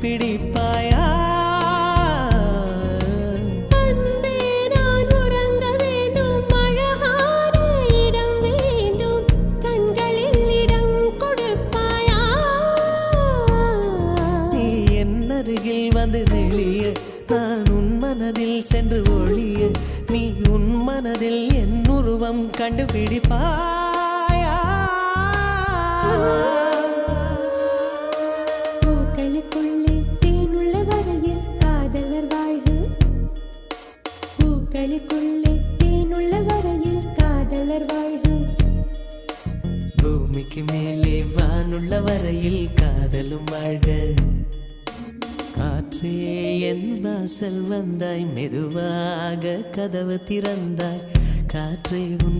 கண்டுபிடிப்பாயா? வந்து நெளிய நான் உன் மனதில் சென்று ஒளிய நீ உன் மனதில் என் உருவம் கண்டுபிடிப்பாயா? பூக்களுக்குள்ளே தேனுள்ள வரையில் காதலர் வாழ்க. பூக்களுக்குள்ளே தேனுள்ள வரையில் காதலர் வாழ்க. பூமிக்கு மேலே வானுள்ள வரையில் காதலும் வாழ்க. காற்றே என் வாசல் வந்தாய், மெதுவாக கதவு திறந்தாய். காற்றே உன்